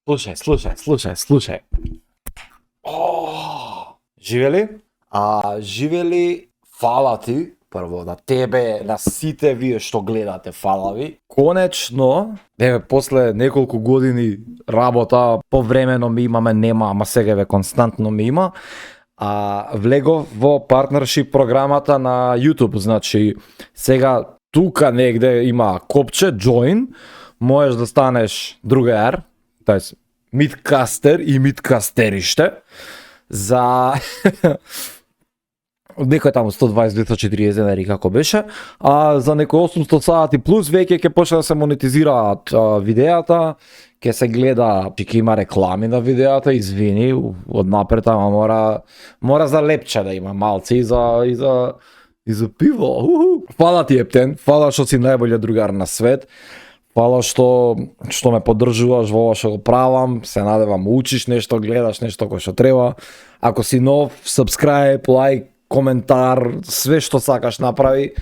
Слушај. Живели? Живели, фала ти, прво на тебе, на сите вие што гледате, фала ви. Конечно, после неколку години работа, повремено ми имаме, нема, ама сега константно ми има, влегов во партнершип програмата на YouTube, значи сега тука негде има копче join, можеш да станеш другар, тај мидкастер и мидкастериште за некој таму 120-240 денари како беше, за некој 800 сати плюс веќе ќе почне да се монетизираат видеата, ќе се гледа, ќе има реклами на видеата, извини, од напред, ама мора за лепче да има малци и за пиво. Фала ти, Ептен, фала што си најбољиот другар на свет. Фала што ме поддржуваш во ова што го правам, се надевам учиш нешто, гледаш нешто кој што треба. Ако си нов, subscribe, лайк, коментар, све што сакаш направи.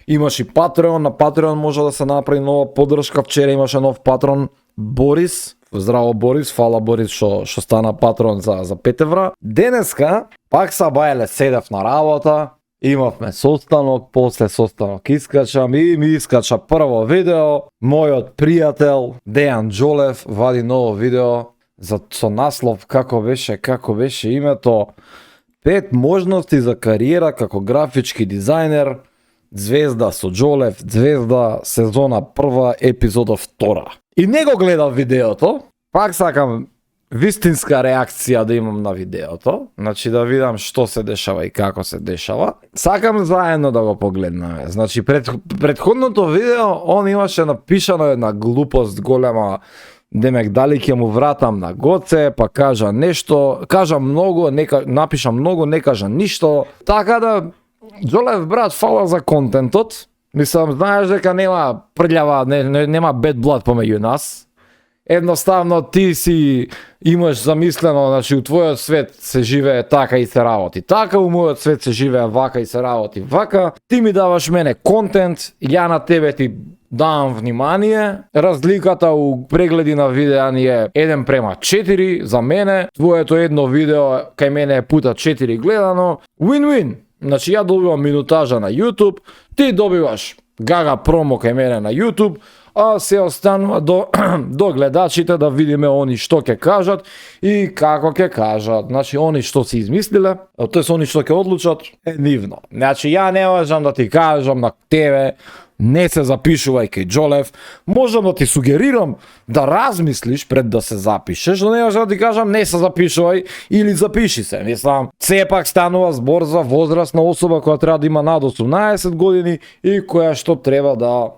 Имаш и Patreon, на Patreon може да се направи нова поддршка. Вчера имаше нов патрон Борис. Здраво Борис, фала Борис што стана патрон за 5 евра. Денеска пак са бајле седев на работа. Имавме состанок, после состанок искачам и ми искача прво видео. Мојот пријател Дејан Џолев вади ново видео со наслов како беше името 5 можности за кариера како графички дизајнер, Звезда со Џолев, Звезда сезона 1, епизода 2. И не го гледав видеото, пак сакам вистинска реакција да имам на видеото, значи да видам што се дешава и како се дешава. Сакам заедно да го погледнеме. Значи предходното видео он имаше напишано една глупост голема, демек дали ќе му вратам на Гоце, па кажа нешто, кажа многу, напиша многу, не кажа ништо. Така да Џолев брат, фала за контентот. Мислам, знаеш дека нема прљава, нема bad blood помеѓу нас. Едноставно ти си имаш замислено, значи у твојот свет се живее така и се работи така, у мојот свет се живее вака и се работи вака. Ти ми даваш мене контент, ја на тебе ти давам внимание. Разликата у прегледи на видеа ни е 1:4 за мене. Твоето едно видео кај мене е пута 4 гледано. Win-win. Значи ја добивам минутажа на YouTube, ти добиваш гага промо кај мене на YouTube, а се останува до гледачите да видиме они што ќе кажат и како ќе кажат. Значи они што си измислиле, тоест они што ќе одлучат е нивно. Значи ја не можам да ти кажам на тебе не се запишувај кај Џолев, можам да ти сугерирам да размислиш пред да се запишеш, но не можам да ти кажам не се запишувај или запиши се. Мислам, сепак станува збор за возрастна особа која треба да има над 18 години и која што треба да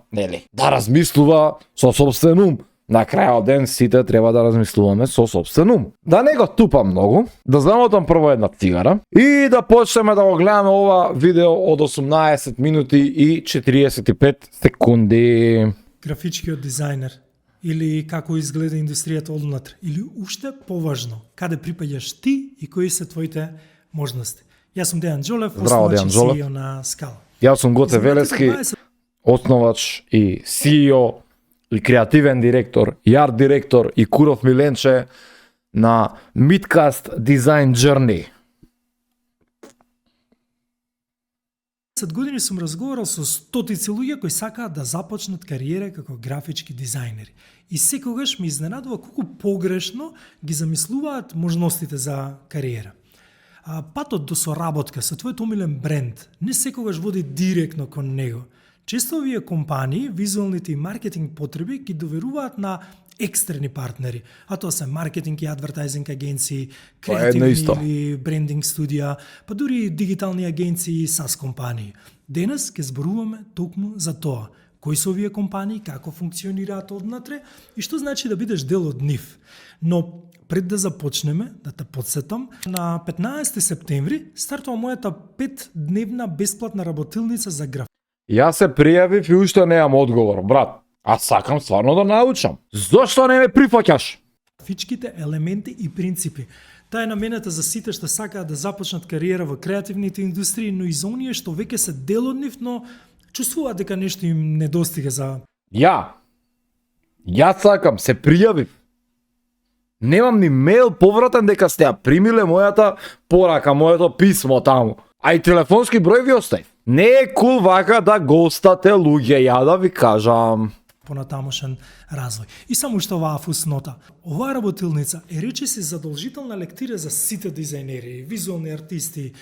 размислува со собствен ум. На крајот ден сите треба да размислуваме со собствен ум. Да не го тупам многу, да замотам прво една цигара и да почнеме да го гледаме ова видео од 18 минути и 45 секунди. Графичкиот дизајнер или како изгледа индустријата однатре, или уште поважно, каде припаѓаш ти и кои се твоите можности. Јас сум Дејан Џолев, основач и CEO на Скала. Јас сум Гоце Велески, основач и CEO и креативен директор, и арт директор и Куров Миленче на Midcast Design Journey. 10 години сум разговарал со стотици луѓе кои сакаат да започнат кариера како графички дизајнери. И секогаш ме изненадува колку погрешно ги замислуваат можностите за кариера. Патот до соработка со твојот омилен бренд не секогаш води директно кон него. Често овие компании, визуалните и маркетинг потреби ги доверуваат на екстерни партнери, а тоа се маркетинг и адвертайзинг агенции, креативни или брендинг студија, па дури и дигитални агенции и SaaS компании. Денес ќе зборуваме токму за тоа. Кои се овие компании, како функционираат однатре и што значи да бидеш дел од нив. Но пред да започнеме, да те подсетам, на 15 септември стартува мојата 5-дневна бесплатна работилница за граф. Јас се пријавив и уште немам одговор, брат. А сакам стварно да научам. Зошто не ме прифаќаш? Графичките елементи и принципи. Таа е намената за сите што сакаат да започнат кариера во креативните индустрии, но и за оние што веќе се дел од нив, но чувствуваат дека нешто им недостига за... Јас сакам, се пријавив. Немам ни мејл повратен дека сте ја примиле мојата порака, моето писмо таму. А и телефонски број ви оставив. Не е кул вака да гостате луѓе, ја да ви кажам. Понатамошен развој. И само што оваа фуснота. Оваа работилница е речиси задолжителна лектира за сите дизајнери, визуелни артисти,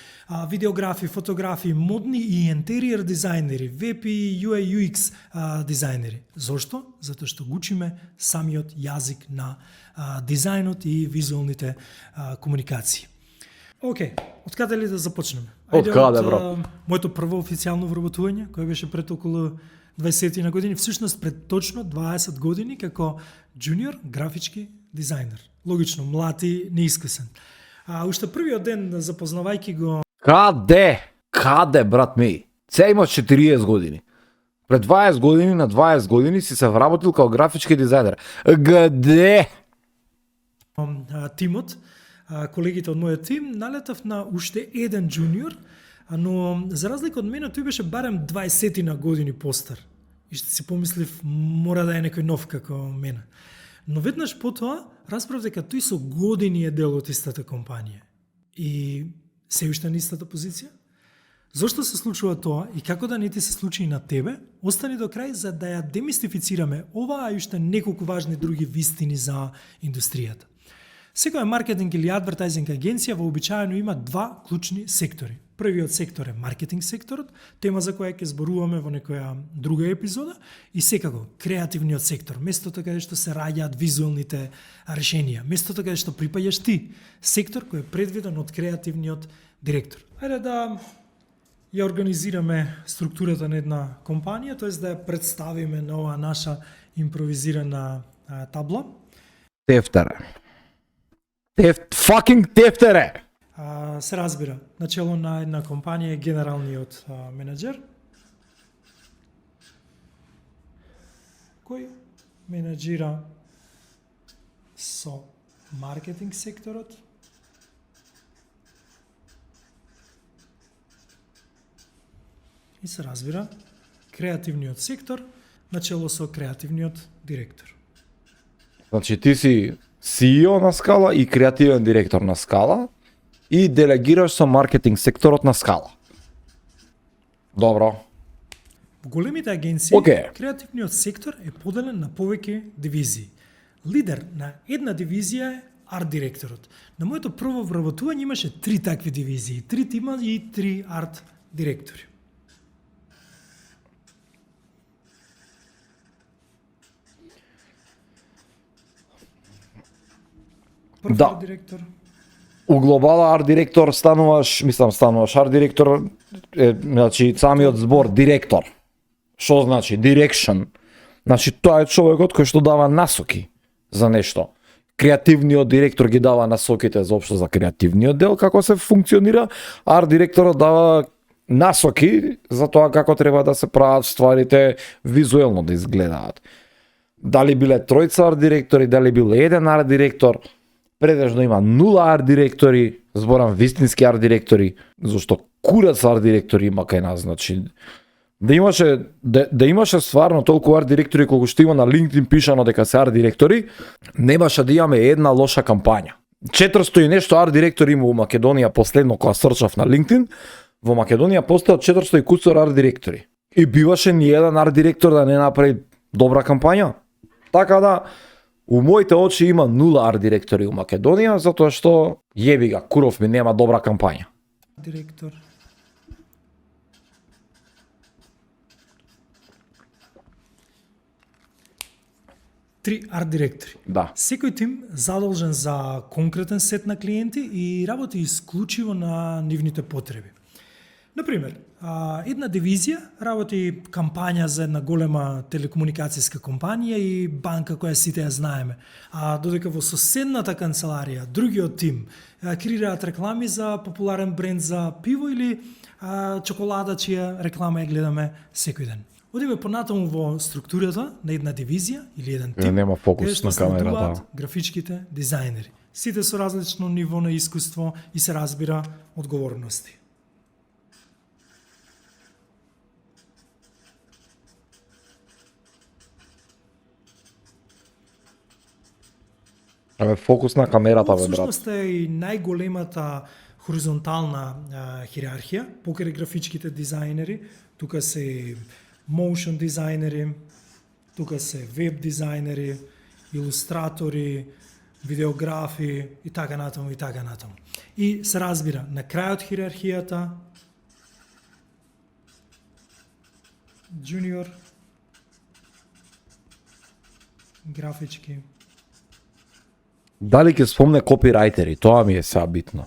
видеографи, фотографи, модни и интериер дизајнери, веб и UI UX дизајнери. Зошто? Затоа што го учиме самиот јазик на дизајнот и визуелните комуникации. Океј, од каде ли да започнеме? Од каде, бро? Моето прво официјално вработување, кое беше пред околу 20 на години, всушност пред точно 20 години како джуниор графички дизајнер. Логично, млад и неискусен. Уште првиот ден запознавајќи го Каде? Каде, брат ми? Се имаш 40 години. Пред 20 години на 20 години си се вработил као графички дизајнер. Где? тимот, колегите од мојот тим, налетав на уште еден джуниор, но за разлика од мене, тој беше барем 20 на години постар. И што си помислив, мора да е некој нов како мене. Но веднаш потоа, расправ дека тој со години е дел од истата компанија. И се уште на истата позиција? Зошто се случува тоа и како да не ти се случи и на тебе? Остани до крај за да ја демистифицираме ова, а и уште неколку важни други вистини за индустријата. Секоја маркетинг или адвертајзинг агенција вообичаено има два клучни сектори. Првиот сектор е маркетинг секторот, тема за која ќе зборуваме во некоја друга епизода, и секако креативниот сектор, местото каде што се раѓаат визуелните решенија, местото каде што припаѓаш ти, сектор кој е предвиден од креативниот директор. Ајде да ја организираме структурата на една компанија, тоест да ја представиме на оваа наша импровизирана табла. Тефтере. Fucking тефтере! Се разбира, начело на една компанија е генералниот менеджер, кој менеджира со маркетинг секторот, и се разбира креативниот сектор, начело со креативниот директор. Значи ти си CEO на скала и креативен директор на скала и делегираш со маркетинг секторот на скала. Добро. Во големите агенции, Океј. креативниот сектор е поделен на повеќе дивизии. Лидер на една дивизија е арт директорот. На моето прво вработување имаше 3 такви дивизии, 3 тима и 3 арт директори. Прв Да. арт директор, У глобала арт директор стануваш арт директор е, значи самиот збор директор. Што значи direction? Значи тоа е човекот кој што дава насоки за нешто. Креативниот директор ги дава насоките заопшто за креативниот дел како се функционира, арт директорот дава насоки за тоа како треба да се прават стварите визуелно да изгледаат. Дали биле тројца арт директори, дали биле еден арт директор, претежно има 0 арт директори, зборам вистински арт директори, зашто курац арт директори има кај нас, значи да имаше стварно толку арт директори колку што има на LinkedIn пишано дека се арт директори, немаше да имаме една лоша кампања. 400 и нешто арт директори има во Македонија последно кога срчав на LinkedIn, во Македонија постојат 400 и куцор арт директори. И биваше ни еден арт директор да не направи добра кампања. Така да, у моите очи има 0 арт директори у Македонија, затоа што јеби ga, куров ми нема добра кампања. директор. Три арт директори. Да. Секој тим задолжен за конкретен сет на клиенти и работи исклучиво на нивните потреби. Например, една дивизија работи кампања за една голема телекомуникацијска компанија и банка која сите ја знаеме. А додека во соседната канцеларија, другиот тим, креираат реклами за популарен бренд за пиво или чоколада чија реклама ја гледаме секој ден. Одиме понатаму во структурата на една дивизија или еден тим. Нема фокус каде што на камерата. следуваат графичките дизајнери. Сите со различно ниво на искуство и се разбира одговорности. Абе, фокус на камерата, бе, брат. Всушност е и најголемата хоризонтална хиерархија покрај графичките дизајнери. Тука се motion дизајнери, тука се веб дизајнери, илустратори, видеографи и така натаму и така натаму. И се разбира, на крајот хиерархијата junior графички. Дали ќе спомне копирајтери, тоа ми е сега битно.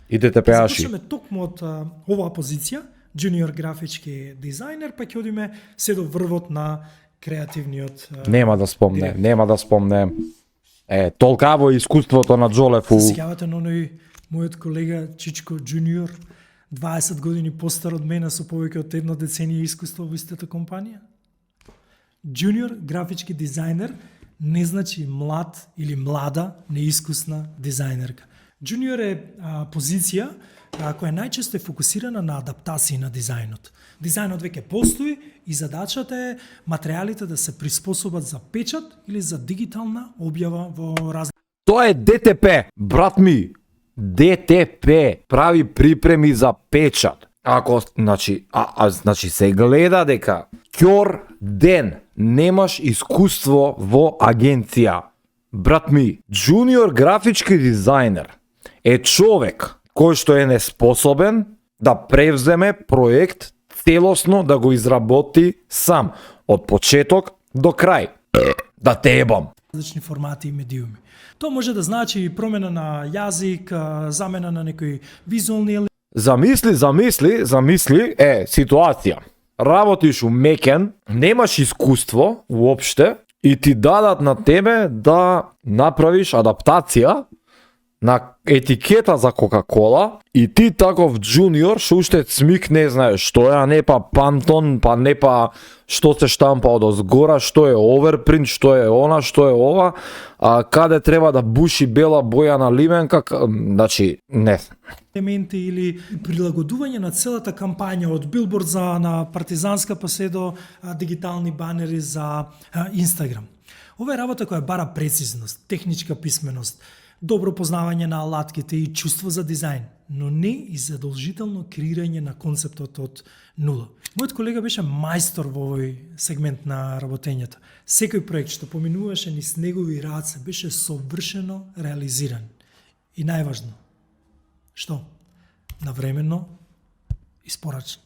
И DTP-аши. Започнеме токму од оваа позиција, junior графички дизајнер, па ќе одиме се до врвот на креативниот Нема да спомне, директор. нема да спомне. Толкаво е искуството на Джолев у... Сеќавате на оној мојот колега Чичко Джуниор, 20 години постар од мене со повеќе од една деценија искуство во истата компанија? Junior графички дизајнер не значи млад или млада, неискусна дизајнерка. Junior е позиција која најчесто е фокусирана на адаптација на дизајнот. Дизајнот веќе постои и задачата е материјалите да се приспособат за печат или за дигитална објава во разни Тоа е ДТП, брат ми. ДТП прави припреми за печат. Ако, значи се гледа дека ќор ден немаш искуство во агенција. Брат ми, junior графички дизајнер е човек кој што е неспособен да превземе проект целосно да го изработи сам, од почеток до крај. Да те ебам. различни формати и медиуми. Тоа може да значи и промена на јазик, замена на некои визуални Замисли, ситуација. Работиш у Мекен, немаш искуство уопште и ти дадат на тебе да направиш адаптација на етикета за Кока-кола и ти таков джуниор што уште цмик не знаеш што е, а не па пантон, па не па што се штампа од озгора, што е оверпринт, што е она, што е ова, каде треба да буши бела боја на лименка, значи не. елементи или прилагодување на целата кампања од билборд за на партизанска па се до дигитални банери за Инстаграм. Ова е работа која бара прецизност, техничка писменост, добро познавање на алатките и чувство за дизајн, но не и задолжително креирање на концептот од нула. Мојот колега беше мајстор во овој сегмент на работењето. Секој проект што поминуваше низ негови раце беше совршено реализиран. И најважно, што? Навременно испорачен.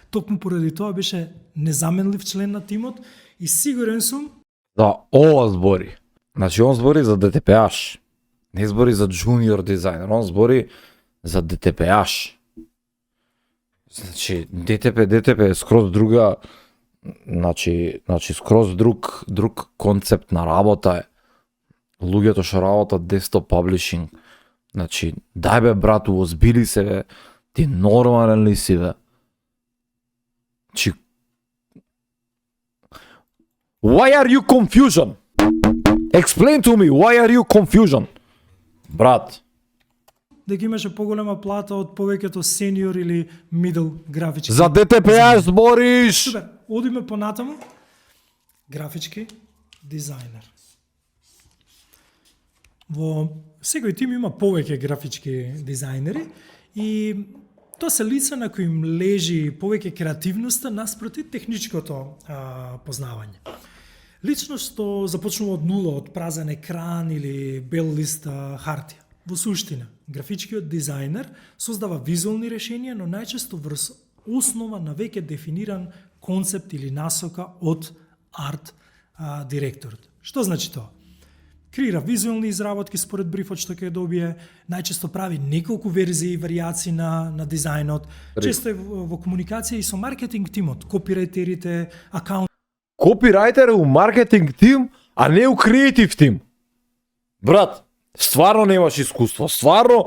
Токму поради тоа беше незаменлив член на тимот и сигурен сум Да, ова збори. Значи, он збори за ДТП-аш. Не збори за джуниор дизајнер, он збори за ДТП-аш. Значи, ДТП е скроз друга, значи скроз друг концепт на работа е. Луѓето што работат desktop publishing. Значи, дај бе брату, озбили се бе, ти нормален ли си бе? Значи, why are you confusion? Explain to me, why are you confusion? Брат, дека имаше поголема плата од повеќето сениор или мидл графички. за ДТП збориш! Супер, одиме понатаму. Графички дизајнер. Во секој тим има повеќе графички дизајнери и тоа се лица на кои им лежи повеќе креативноста наспроти техничкото познавање. Лично што започнува од нула, од празен екран или бел лист хартија. Во суштина, графичкиот дизајнер создава визуални решенија, но најчесто врз основа на веќе дефиниран концепт или насока од арт директорот. Што значи тоа? Креира визуални изработки според брифот што ќе добие, најчесто прави неколку верзии и варијации на дизајнот, често е во комуникација и со маркетинг тимот, копирајтерите, акаунт Копирајтер е у маркетинг тим, а не у креатив тим. Брат, стварно немаш искуство, стварно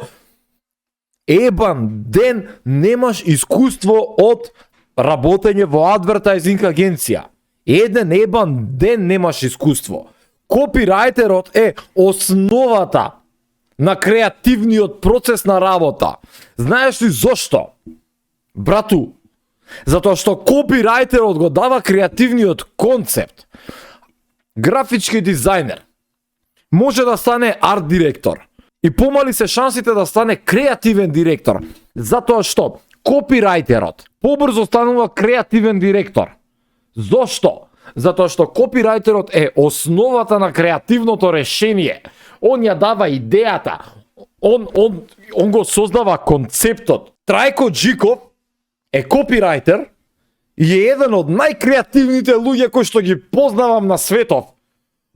ебан ден немаш искуство од работење во адвертајзинг агенција. Еден ебан ден немаш искуство. Копирајтерот е основата на креативниот процес на работа. Знаеш ли зошто? Брату, затоа што копирајтерот го дава креативниот концепт. Графички дизајнер може да стане арт директор. И помали се шансите да стане креативен директор. Затоа што копирајтерот побрзо станува креативен директор. Зошто? Затоа што копирајтерот е основата на креативното решение. Он ја дава идејата. Он го создава концептот. Трајко Джиков е копирајтер и е еден од најкреативните луѓе кои што ги познавам на светов.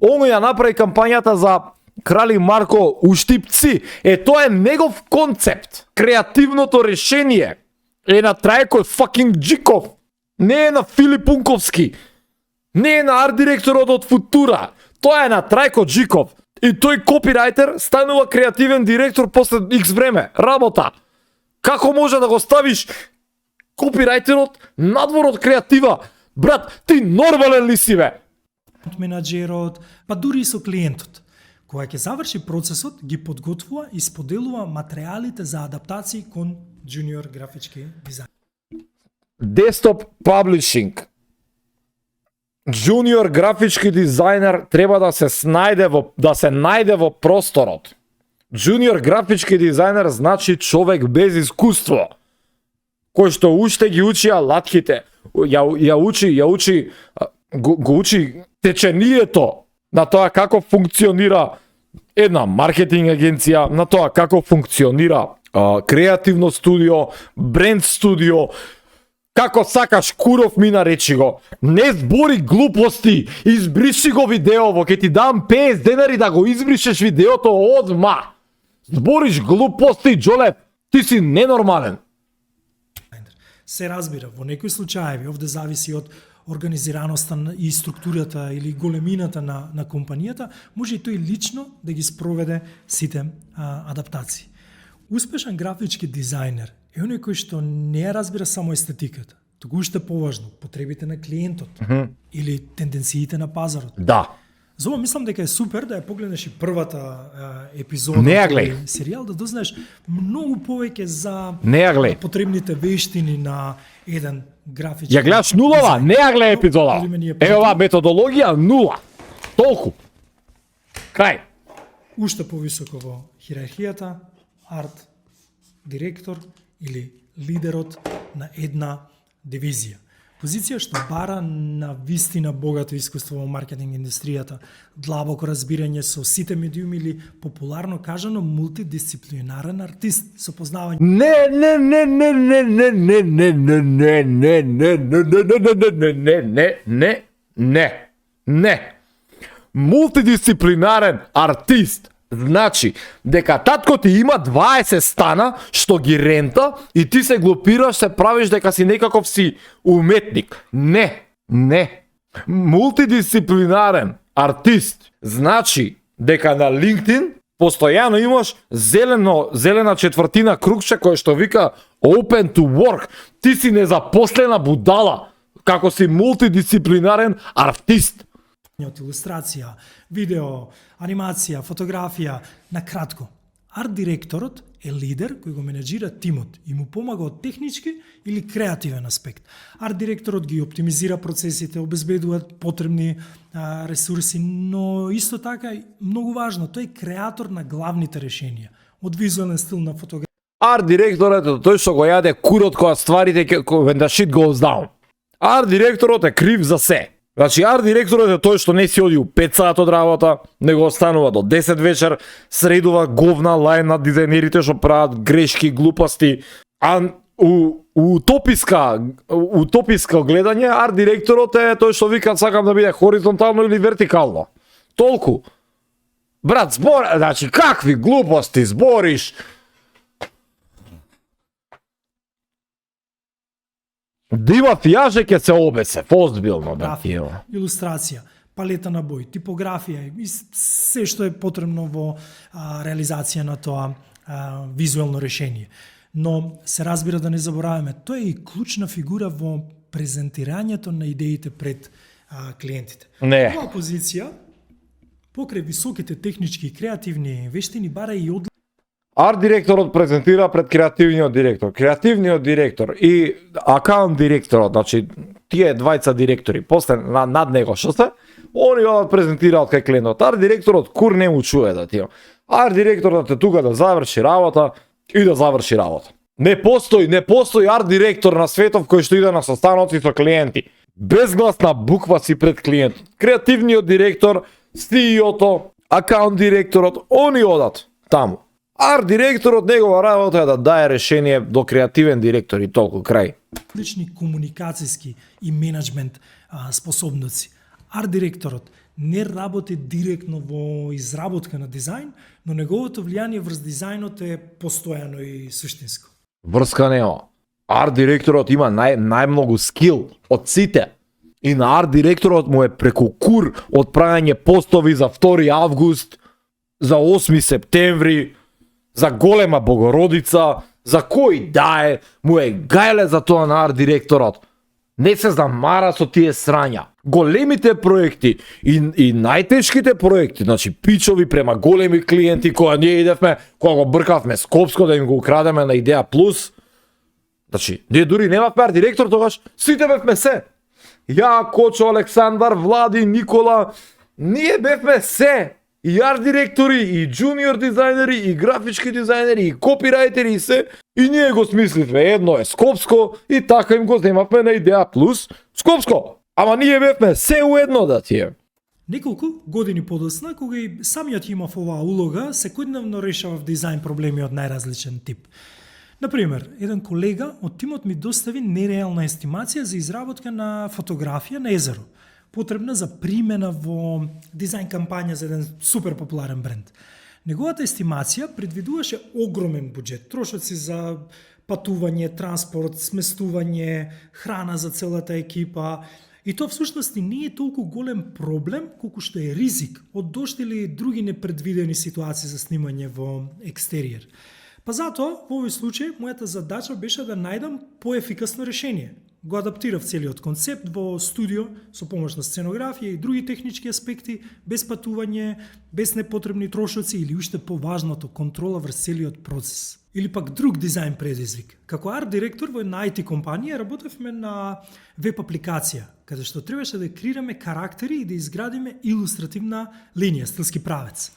Он ја направи кампањата за Крали Марко Уштипци. Тоа е негов концепт. Креативното решение е на Трајко fucking Джиков. Не е на Филип Унковски. Не е на арт директорот од Футура. Тоа е на Трајко Джиков. И тој копирајтер станува креативен директор после X време. Работа. Како може да го ставиш копирајтерот надвор од креатива? Брат, ти нормален ли си бе? Менаџерот, па дури и со клиентот. Кога ќе заврши процесот, ги подготвува и споделува материјалите за адаптации кон джуниор графички дизајн. Desktop Publishing. Junior графички дизајнер треба да се најде во просторот. Junior графички дизајнер значи човек без искуство, кој што уште ги учи алатките, го учи течението на тоа како функционира една маркетинг агенција, на тоа како функционира креативно студио, бренд студио. Како сакаш, куров ми наречи го. Не збори глупости, избриши го видеово, ќе ти дам 50 денари да го избришеш видеото одма. Збориш глупости, Джолев, ти си ненормален. Се разбира, во некои случаи овде зависи од организираноста и структурата или големината на компанијата, може и тој лично да ги спроведе сите адаптации. Успешен графички дизајнер е оној кој што не ја разбира само естетиката, туку уште поважно, потребите на клиентот или тенденциите на пазарот. Да. За ова мислам дека е супер да ја погледнеш и првата епизода Не ја гледај. серијал, да дознаеш многу повеќе за Не ја гледај. потребните вештини на еден графички. Ја гледаш нулава, не ја гледај епизода. Или ми е Е ова методологија нула. Толку. Крај. Уште повисоко во хиерархијата, арт директор или лидерот на една дивизија. Позиција што бара на вистина богато искуство во маркетинг индустријата, длабоко разбирање со сите медиуми или популарно кажано мултидисциплинарен артист со познавање Не. Мултидисциплинарен артист значи дека татко ти има 20 стана што ги рента и ти се глупираш, се правиш дека си некаков си уметник. Не. Мултидисциплинарен артист значи дека на LinkedIn постојано имаш зелена четвртина кругче кој што вика Open to Work. Ти си незапослена будала како си мултидисциплинарен артист. од илустрација, видео, анимација, фотографија, на кратко. Арт директорот е лидер кој го менеджира тимот и му помага од технички или креативен аспект. Арт директорот ги оптимизира процесите, обезбедува потребни ресурси, но исто така многу важно, тој е креатор на главните решенија, од визуелен стил на фотографија. Арт директорот е тој што го јаде курот кога стварите when the shit goes down. Арт директорот е крив за се. Значи, арт директорот е тој што не си оди у 5 сат од работа, него останува до 10 вечер, средува говна лај на дизајнерите што прават грешки, глупости, а утописка гледање, арт директорот е тој што вика сакам да биде хоризонтално или вертикално. Толку. Брат, значи, какви глупости збориш? Да има фијаже ќе се обесе, озбилно да ти е. Илустрација, палета на бој, типографија и се што е потребно во реализација на тоа визуелно решение. Но се разбира да не забораваме, тоа е и клучна фигура во презентирањето на идеите пред клиентите. Не. Оваа позиција, покрај високите технички и креативни вештини, бара и Арт директорот презентира пред креативниот директор. Креативниот директор и акаунт директорот, значи тие двајца директори, после над него што се, Они одат презентираат кај клиентот. Арт директорот кур не му чуе да ти. Арт директорот е тука да заврши работа и да заврши работа. Не постои арт директор на светов кој што иде на состаноци со клиенти. Безгласна буква си пред клиентот. Креативниот директор, CEO-то, акаунт директорот, они одат таму. Арт директорот, негова работа е да дае решение до креативен директор и толку крај. Различни комуникацијски и менеджмент способности. Арт директорот не работи директно во изработка на дизајн, но неговото влијание врз дизајнот е постојано и суштинско. Врска нема. Арт директорот има најмногу скил од сите. И на арт директорот му е преку кур од правење постови за 2 август, за 8 септември, за голема Богородица, за кој дае, му е гајле за тоа на арт директорот. Не се замара со тие срања. Големите проекти и најтешките проекти, значи пичови према големи клиенти која ние идевме, кога го бркавме Скопско да им го украдеме на Идеја Плюс. Значи, ние дури немавме арт директор тогаш, сите бевме се. Ја, Кочо, Александар, Влади, Никола, ние бевме се. И арт директори, и джуниор дизајнери, и графички дизајнери, и копирајтери и се. И ние го смисливме, едно е Скопско, и така им го земавме на Идеја Плюс Скопско. Ама ние бевме се уедно да тие. Неколку години подоцна, кога и самиот имав оваа улога, секојдневно решавав дизајн проблеми од најразличен тип. Например, еден колега од тимот ми достави нереална естимација за изработка на фотографија на езеро, потребна за примена во дизајн кампања за еден супер популарен бренд. Неговата естимација предвидуваше огромен буџет, трошоци за патување, транспорт, сместување, храна за целата екипа. И тоа всушност не е толку голем проблем колку што е ризик од дошли или други непредвидени ситуации за снимање во екстериер. Па затоа, во овој случај, мојата задача беше да најдам поефикасно решение. Го адаптирав целиот концепт во студио со помош на сценографија и други технички аспекти, без патување, без непотребни трошоци или уште поважното, контрола врз целиот процес. Или пак друг дизајн предизвик. Како арт директор во една IT компанија работевме на веб апликација, каде што требаше да креираме карактери и да изградиме илустративна линија, стилски правец.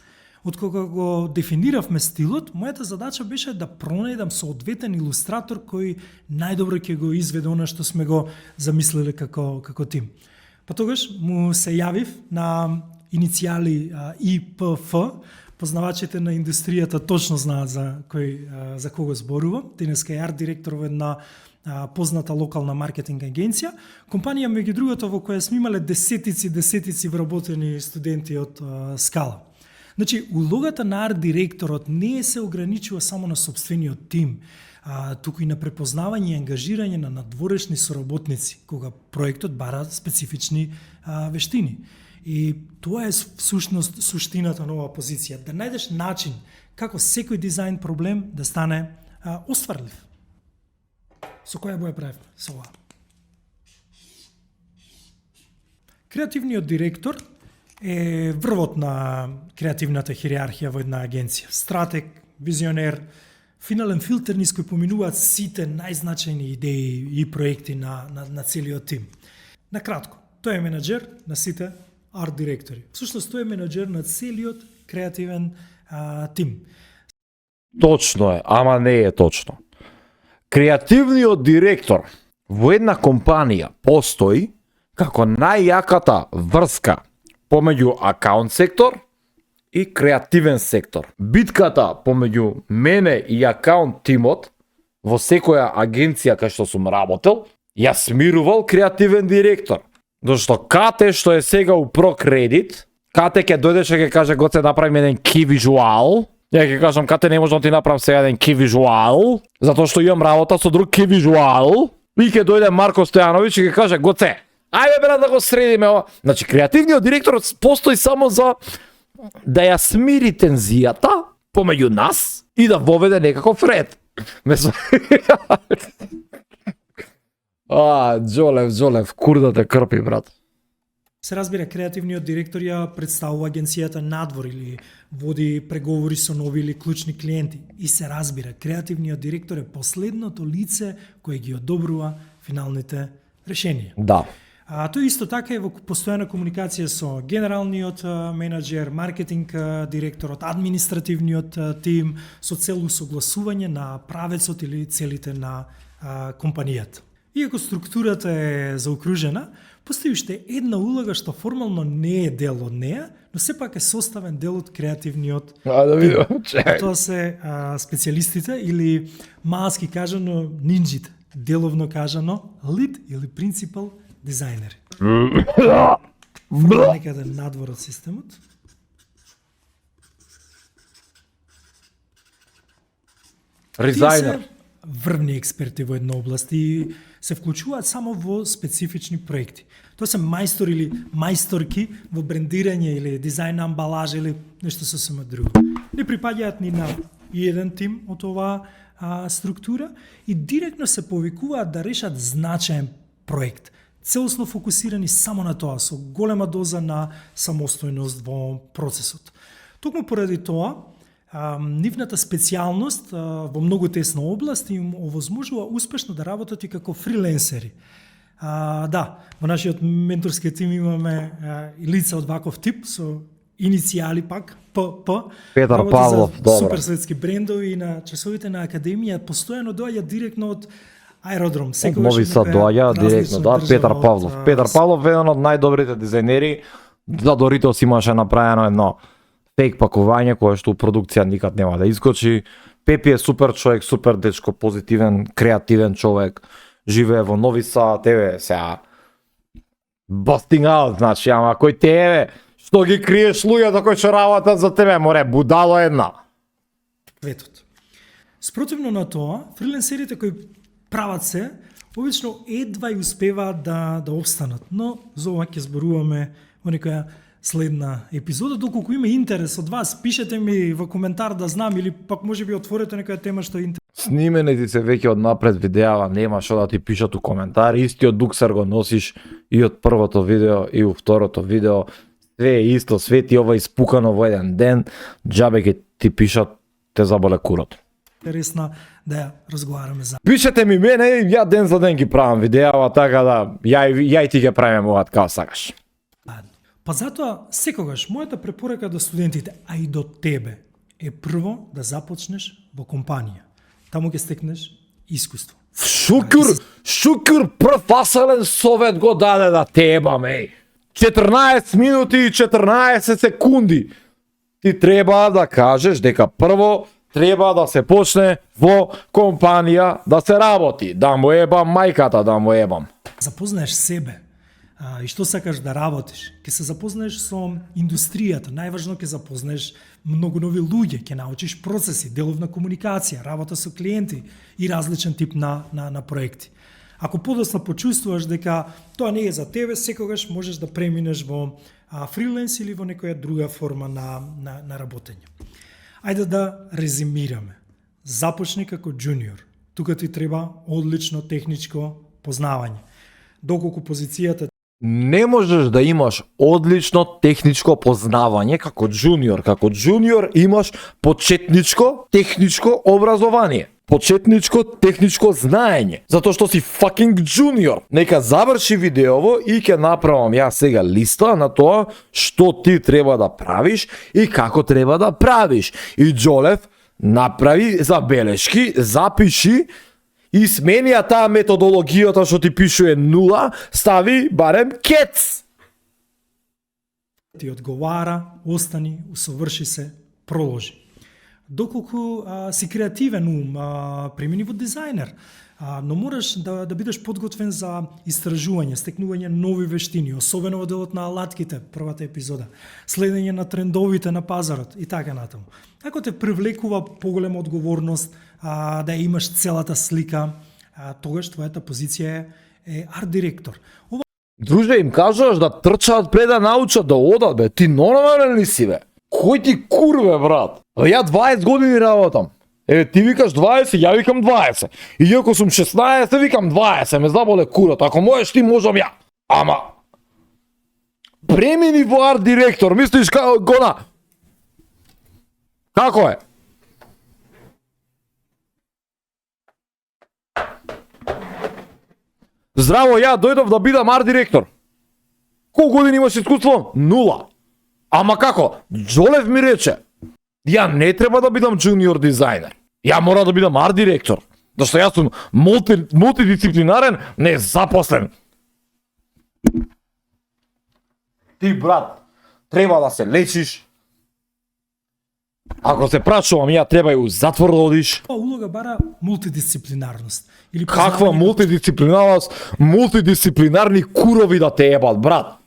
Од кога го дефиниравме стилот, мојата задача беше да пронајдам соодветен илустратор кој најдобро ќе го изведе она што сме го замислиле како тим. Па тогаш му се јавив на иницијали ИПФ, познавачите на индустријата точно знаат за кого зборувам. Денеска е арт директор во една позната локална маркетинг агенција, компанија меѓу другото во која сме имале десетици вработени студенти од Скала. Значи, улогата на арт директорот не се ограничува само на собствениот тим, туку и на препознавање и ангажирање на надворешни соработници, кога проектот бара специфични вештини. И тоа е всушност суштината на оваа позиција, да најдеш начин како секој дизајн проблем да стане остварлив. Со која боја правевме? Со оваа. Креативниот директор е врвот на креативната хиерархија во една агенција. Стратег, визионер, финален филтер низ кој поминуваат сите најзначајни идеи и проекти на целиот тим. Накратко, тој е менаџер на сите арт директори. Всушност тој е менаџер на целиот креативен тим. Точно е, ама не е точно. Креативниот директор во една компанија постои како најјаката врска помеѓу акаунт сектор и креативен сектор. Битката помеѓу мене и акаунт тимот во секоја агенција кај што сум работел, ја смирувал креативен директор. Зашто Кате што е сега у ProCredit, Кате ќе дојдеше ќе каже Гоце направи еден key visual. Ја ќе кажам Кате не можам да ти направам сега еден key visual, затоа што имам работа со друг key visual. И ќе дојде Марко Стојановиќ и ќе каже Гоце, ајде брат да го средиме ова. Значи креативниот директор постои само за да ја смири тензијата помеѓу нас и да воведе некаков ред. Джолев, кур да те крпи, брат. Се разбира, креативниот директор ја представува агенцијата надвор или води преговори со нови или клучни клиенти. И се разбира, креативниот директор е последното лице кое ги одобрува финалните решенија. Да. Тој исто така е во постојана комуникација со генералниот менаџер, маркетинг директорот, административниот тим, со цел усогласување на правецот или целите на компанијата. Иако структурата е заокружена, постои уште една улога што формално не е дел од неа, но сепак е составен дел од креативниот Да видам, чекај. Тоа се специјалистите или маски кажано нинџите, деловно кажано лид или принципал дизајнери. Некаде надвор од системот. Тие Ризајнер. се врвни експерти во една област и се вклучуваат само во специфични проекти. Тоа се мајстор или мајсторки во брендирање или дизајн на амбалажа или нешто сосема друго. Не припаѓаат ни на еден тим од оваа структура и директно се повикуваат да решат значаен проект, целосно фокусирани само на тоа, со голема доза на самостојност во процесот. Токму поради тоа, нивната специјалност во многу тесна област им овозможува успешно да работат и како фриленсери. Да, во нашиот менторски тим имаме и лица од ваков тип со иницијали пак ПП. Петар Работи Павлов, за добро. суперсветски брендови и на часовите на академија постојано доаѓа директно од аеродром. Од Нови Сад доаѓа директно, да, Петар Павлов. Петар Павлов е еден од најдобрите дизајнери. За Доритос имаше направено едно фейк пакување кое што у продукција никад нема да искочи. Пепи е супер човек, супер дечко, позитивен, креативен човек. Живее во Нови Сад, еве сега busting out, значи, ама кој те еве, што ги криеш луѓето кои што работат за тебе, море, будало една. Светот. Спротивно на тоа, фриленсерите кои прават се, обично едва и успеваат да обстанат, но за ова ќе зборуваме во некоја следна епизода. Доколку има интерес од вас, пишете ми во коментар да знам или пак можеби отворете некоја тема што е интерес. Снимени ти се веќе од напред видеава, нема што да ти пишат у коментари, истиот дуксер го носиш и од првото видео и у второто видео, све е исто, све ти ова испукано во еден ден, џабе ќе ти пишат, те заболе курот. Интересна да ја разговараме за. Пишете ми мене и ја ден за ден ги правам видеава, така да ја и ти ќе правиме ова како сакаш. Па затоа, секогаш, мојата препорака до студентите, а и до тебе, е прво да започнеш во компанија. Таму ќе стекнеш искуство. Шукур прв фасален совет го даде да тебаме. 14 минути и 14 секунди. Ти треба да кажеш дека прво треба да се почне во компанија да се работи. Да му ебам мајката, да му ебам. Запознаеш себе и што сакаш да работиш. Ќе се запознаеш со индустријата, најважно ќе запознаеш многу нови луѓе, ќе научиш процеси, деловна комуникација, работа со клиенти и различен тип на проекти. Ако подоцна почувствуваш дека тоа не е за тебе, секогаш можеш да преминеш во фриленс или во некоја друга форма на работење. Ајде да резимираме. Започни како джуниор. Тука ти треба одлично техничко познавање. Доколку позицијата Не можеш да имаш одлично техничко познавање како джуниор. Како джуниор имаш почетничко техничко образование. Почетничко техничко знаење. Затоа што си fucking джуниор. Нека заврши видеово и ќе направам ја сега листа на тоа што ти треба да правиш и како треба да правиш. И Џолев направи забелешки, запиши и сменија таа методологијата што ти пишува 0, стави барем кец. ти одговара, остани, усоврши се, проложи. Доколку си креативен ум, премини во дизајнер, но мораш да бидеш подготвен за истражување, стекнување нови вештини, особено во делот на алатките, првата епизода, следење на трендовите на пазарот и така натаму. Ако те привлекува поголема одговорност, да имаш целата слика, тогаш твојата позиција е арт директор. Друже, им кажуваш да трчаат пред да научат да одат, бе. Ти нормален ли си, бе? Кој ти курве, брат? Ја 20 години работам. Еве, ти викаш 20, ја викам 20. И иако сум 16, викам 20, ме заболе курот. Ако можеш ти, можам ја. Ама... Премини во арт директор, мислиш гона? Како е? Здраво, ја дојдов да бидам арт директор. Колку години имаш искуство? 0. Ама како? Джолев ми рече, ја не треба да бидам джуниор дизајнер. Ја мора да бидам арт директор. Зашто јас сум мултидисциплинарен, не запослен. Ти, брат, треба да се лечиш. Ако се прашувам, ја треба и у затвор да одиш. Ова улога бара мултидисциплинарност. Или Каква познавање мултидисциплинарност, мултидисциплинарни курови да те ебат, брат.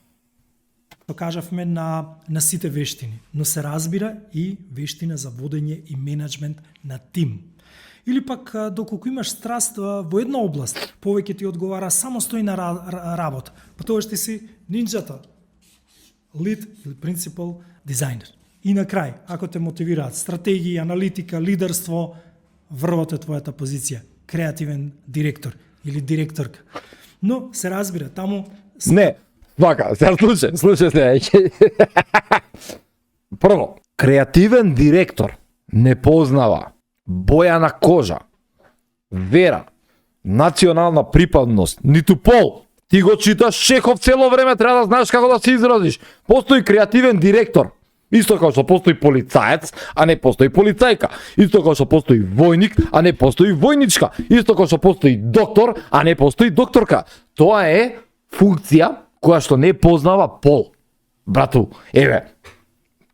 што кажавме на сите вештини, но се разбира и вештина за водење и менеджмент на тим. Или пак доколку имаш страст во една област, повеќе ти одговара самостојна работа, потоаш ти си нинџата, лид или принципал дизајнер. И на крај, ако те мотивираат стратегија, аналитика, лидерство, врвот е твојата позиција, креативен директор или директорка. Но се разбира, таму Не, вака, сега слушај следеќе. Прво, креативен директор не познава боја на кожа, вера, национална припадност, ниту пол. Ти го читаш Чехов цело време, треба да знаеш како да се изразиш. Постои креативен директор. Исто како што постои полицаец, а не постои полицајка. Исто како што постои војник, а не постои војничка. Исто како што постои доктор, а не постои докторка. Тоа е функција која што не познава пол. Брату, еве,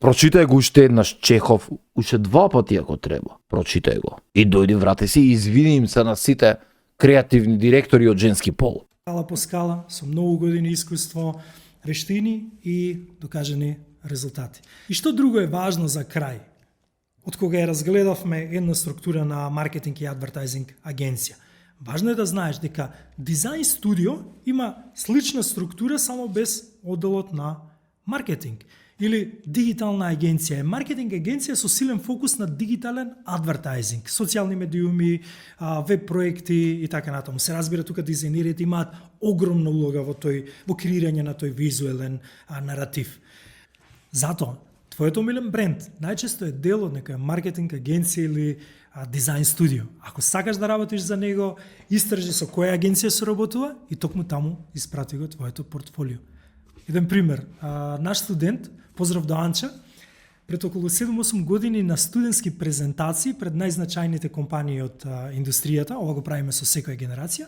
прочитај го уште еднаш Чехов, уште 2 пати ако треба. Прочитај го. И дојди врати се и извини им се на сите креативни директори од женски пол. скала по скала, со многу години искуство, рештини и докажани резултати. И што друго е важно за крај? Од кога ја разгледавме една структура на маркетинг и адвертайзинг агенција. Важно е да знаеш дека дизајн студио има слична структура само без одделот на маркетинг. Или дигитална агенција е маркетинг агенција со силен фокус на дигитален адвертайзинг, социјални медиуми, веб проекти и така натаму. Се разбира тука дизајнерите имаат огромна улога во креирање на тој визуелен наратив. Затоа, твојот омилен бренд најчесто е дел од некоја маркетинг агенција или дизајн студио. Ако сакаш да работиш за него, истражи со која агенција соработува и токму таму испрати го твоето портфолио. Еден пример, наш студент, поздрав до Анча, пред околу 7-8 години на студентски презентации пред најзначајните компании од индустријата, ова го правиме со секоја генерација,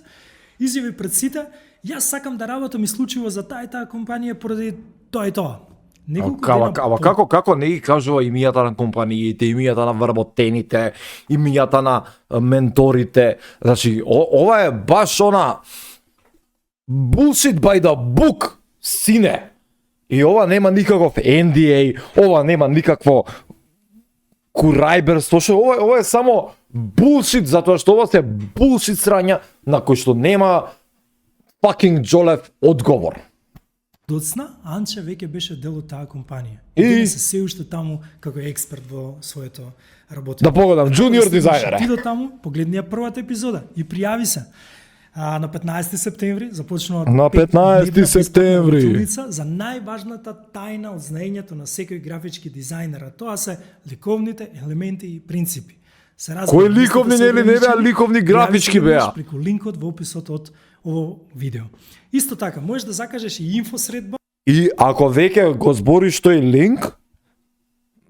изјави пред сите, јас сакам да работам исклучиво за таа и таа компанија поради тоа и тоа. Ама како не ги кажува имијата на компаниите, имијата на вработените, имијата на менторите. Значи, ова е баш она bullshit by the book, сине. И ова нема никаков NDA, ова нема никакво курајберство, ова е само bullshit, затоа што ова се bullshit срања на кој што нема fucking Джолев одговор. Доцна, Анче веќе беше дел од таа компанија. И се се уште таму како експерт во своето работење. Да погодам, junior дизајнер. Ти до таму, погледни ја првата епизода и пријави се. На 15 септември започнува на 15 септември за најважната тајна од знаењето на секој графички дизајнер, тоа се ликовните елементи и принципи. Кои ликовни не беа ликовни графички беа? Преку линкот во описот од ово видео. Исто така, можеш да закажеш и инфосредба. И ако веќе го збориш тој линк,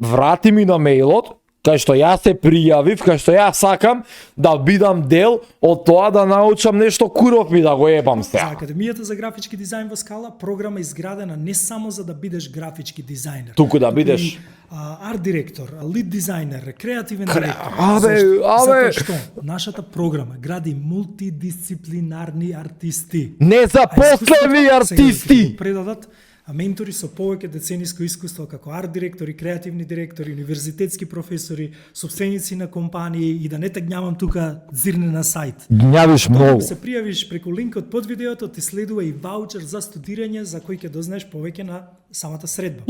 врати ми на мејлот, кај што јас се пријавив, кај што јас сакам да бидам дел од тоа да научам нешто куров и да го ебам се. За Академијата за графички дизајн во Скала, програма изградена не само за да бидеш графички дизајнер, туку да бидеш арт директор, лид дизајнер, креативен директор. Абе, што нашата програма гради мултидисциплинарни артисти. Незапослени артисти. Предадат ментори со повеќе децениско искуство како арт директори, креативни директори, универзитетски професори, собственици на компании и да не тагнјавам тука зирне на сајт. Гнјавиш многу. Ако се пријавиш преку линкот под видеото, ти следува и ваучер за студирање за кој ќе дознаеш повеќе на самата средба.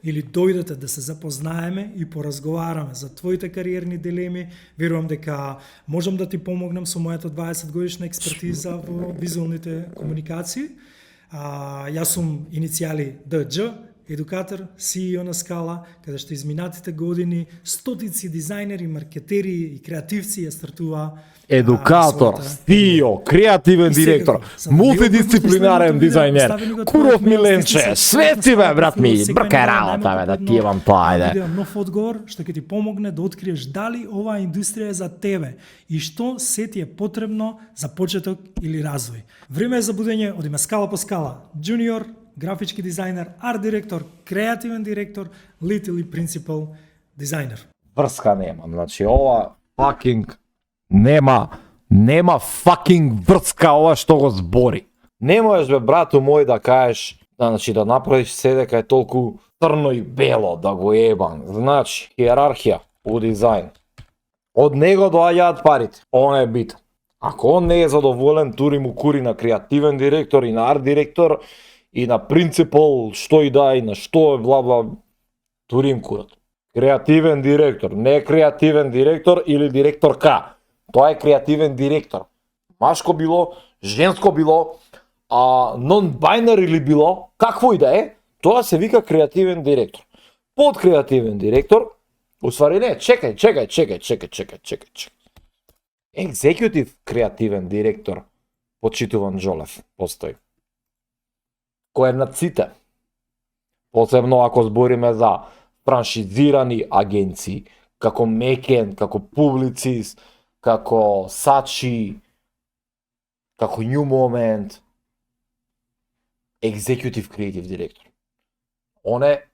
Или дојдете да се запознаеме и поразговараме за твоите кариерни дилеми. Верувам дека можам да ти помогнам со мојата 20 годишна експертиза во визуалните комуникации. Јас сум иницијали ДД, едукатор, CEO на Скала, каде што изминатите години стотици дизајнери, маркетери и креативци ја стартуваа Едукатор, CEO, креативен директор, мултидисциплинарен дизајнер, Куров Миленче, све си бе, брат ми, бркај работа, бе, да ти имам тоа, ајде. Видео нов одговор што ќе ти помогне да откриеш дали оваа индустрија е за тебе и што се ти е потребно за почеток или развој. Време е за будење од име Скала по Скала. Junior, графички дизајнер, арт директор, креативен директор, лид или принципал дизајнер. Врска нема, значи ова fucking нема fucking врска ова што го збори. Не можеш бе брату мој да кажеш, значи да направиш се дека е толку црно и бело да го ебам. Значи, иерархија у дизајн. Од него доаѓаат парите. Он е битен. Ако он не е задоволен, тури му кури на креативен директор и на арт директор и на принципал, што и да и на што е бла бла, тури им курат. Креативен директор, не креативен директор или директорка. Тоа е креативен директор. Машко било, женско било, non-binary или било, какво и да е, тоа се вика креативен директор. Под креативен директор, усвари не, чекај. Екзекутив креативен директор, почитуван Джолев, постои. Кој е над сите. Посебно ако збориме за франшизирани агенции, како Мекен, како Publicis, како Сачи, како New Moment, Executive Creative Director. Он е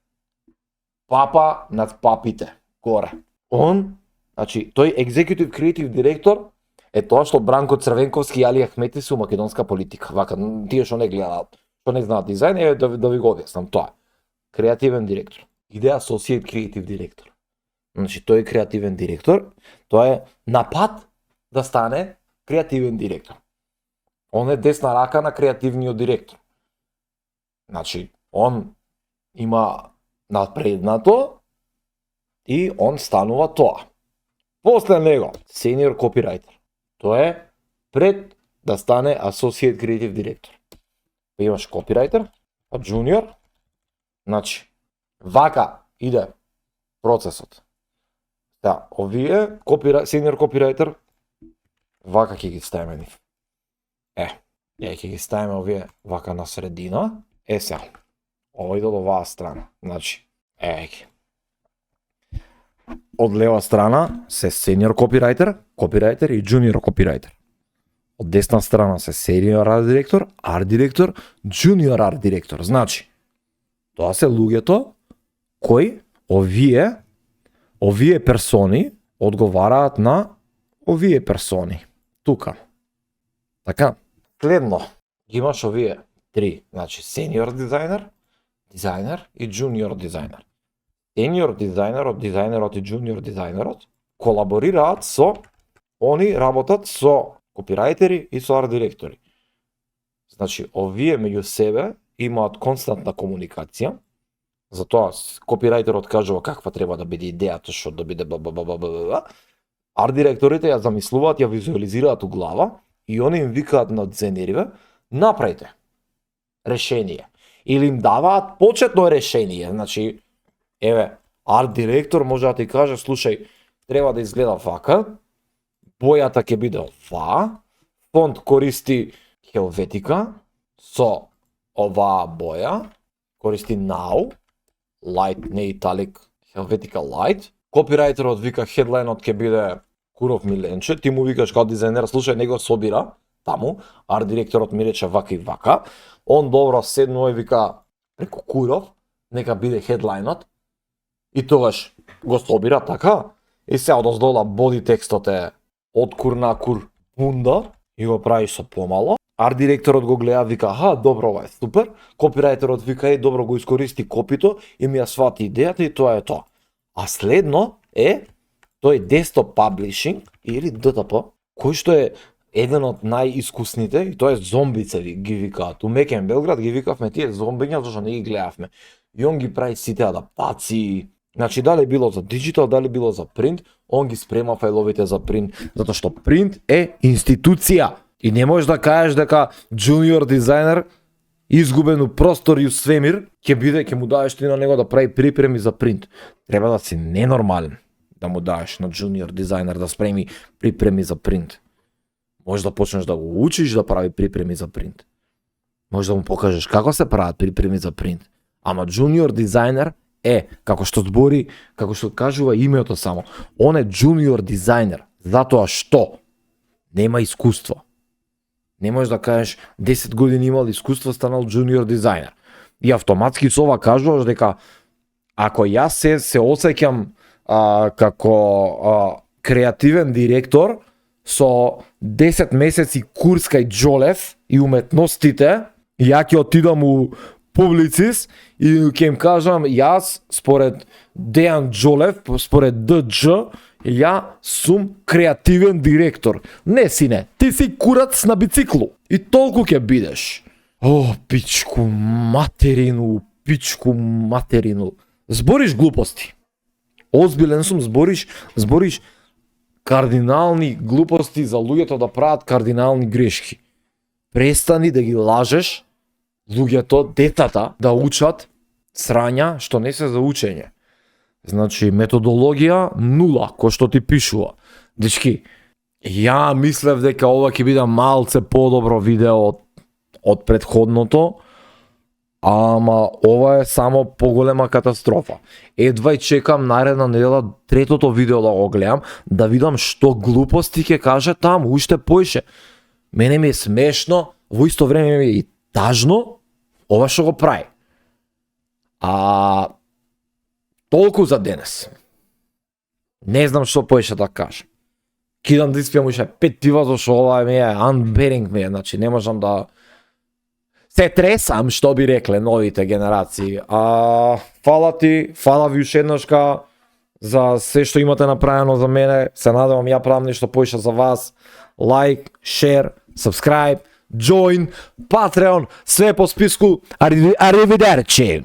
папа над папите, горе. Он, значи, тој Executive Creative Director е тоа што Бранко Црвенковски и Али Ахмети се у македонска политика. Вака, тие што не гледаат, што не знаат дизајн, е да ви го објаснам тоа. Креативен директор. Иде Associate Creative Director. Значи, тој е креативен директор, тоа е на пат да стане креативен директор. Он е десна рака на креативниот директор. Значи, он има напреднато и он станува тоа. После него, senior copywriter. Тоа е пред да стане associate creative director. Па имаш copywriter, па junior. Значи, вака иде процесот. Да, овие senior copywriter, вака ќе ги ставиме нив. Ќе ги ставиме овие вака на средина. Сега, ова иде од оваа страна. Значи, ги. Од лева страна се senior copywriter и junior copywriter. Од десна страна се senior art директор, junior art директор. Значи, тоа се луѓето кои овие персони одговараат на овие персони. Тука. Така, следно, ги имаш овие три, значи senior дизајнер и junior дизајнер. Senior дизајнерот и junior дизајнерот колаборираат они работат со копирајтери и со арт директори. Значи, овие меѓу себе имаат константна комуникација, затоа копирајтерот кажува каква треба да биде идејата, што да биде арт директорите ја замислуваат, ја визуализираат у глава и они им викаат на дзенериве, направите решение. Или им даваат почетно решение, значи, еве, арт директор може да ти каже, слушај, треба да изгледа вака, бојата ќе биде оваа, фонт користи Хелветика со оваа боја, користи Now, Light, не Italic, Helvetica Light. Копирајтерот вика хедлајнот ќе биде Куров Миленче, ти му викаш као дизајнер, слушај, него собира таму, арт директорот ми рече вака и вака, он добро седнува и вика преку Куров, нека биде хедлајнот, и тогаш го собира така, и се одоздола боди текстот е од кур на кур пунда, и го прави со помало. Арт директорот го гледа, вика, аха, добро, ова е супер. Копирајтерот вика, добро, го искористи копито и ми ја свати идејата и тоа е тоа. А следно е тој desktop publishing или DTP, кој што е еден од најискусните, и тоа е зомбице ги викаат. У Мекен Белград ги викавме тие зомбиња, зашто не ги гледавме. И он ги прави сите адаптации. Значи, дали било за диджитал, дали било за принт, он ги спрема фајловите за принт, затоа што принт е институција. И не можеш да кажеш дека junior дизајнер изгубен у простор и у свемир, ќе му даеш ти на него да прави припреми за принт. Треба да си ненормален да му даеш на джуниор дизајнер да спреми припреми за принт. Може да почнеш да го учиш да прави припреми за принт. Може да му покажеш како се прават припреми за принт. Ама джуниор дизајнер е, како што кажува името само, он е джуниор дизајнер, затоа што нема искуство. Не можеш да кажеш 10 години имал искуство, станал джуниор дизајнер. И автоматски со ова кажуваш дека ако јас се осеќам како креативен директор со 10 месеци курс кај Џолев и уметностите, ја ќе отидам у Публицис и ќе им кажам јас според Дејан Џолев, според ДДЖ, ја сум креативен директор. Не, сине, ти си курац на бициклу. И толку ќе бидеш. О, пичку материну. Збориш глупости. Озбилен сум, збориш кардинални глупости за луѓето да прават кардинални грешки. Престани да ги лажеш луѓето, детата, да учат срања што не се за учење. Значи, методологија нула, кој што ти пишува. Дечки, ја мислев дека ова ќе биде малце подобро видео од предходното, ама ова е само поголема катастрофа. Едва и чекам наредна недела третото видео да го гледам, да видам што глупости ќе каже таму, уште поише. Мене ми е смешно, во исто време ми е и тажно, ова што го прави. Толку за денес. Не знам што поише да кажам. Кидам да испијам уште 5 пива, зашто ова ми е unbearing ми е, значи не можам да се тресам, што би рекле новите генерации. Фала ти, фала ви уште еднашка за се што имате направено за мене. Се надевам ја правам нешто поише за вас. Лайк, шер, subscribe, join, Patreon, све по списку. Аривидерчи!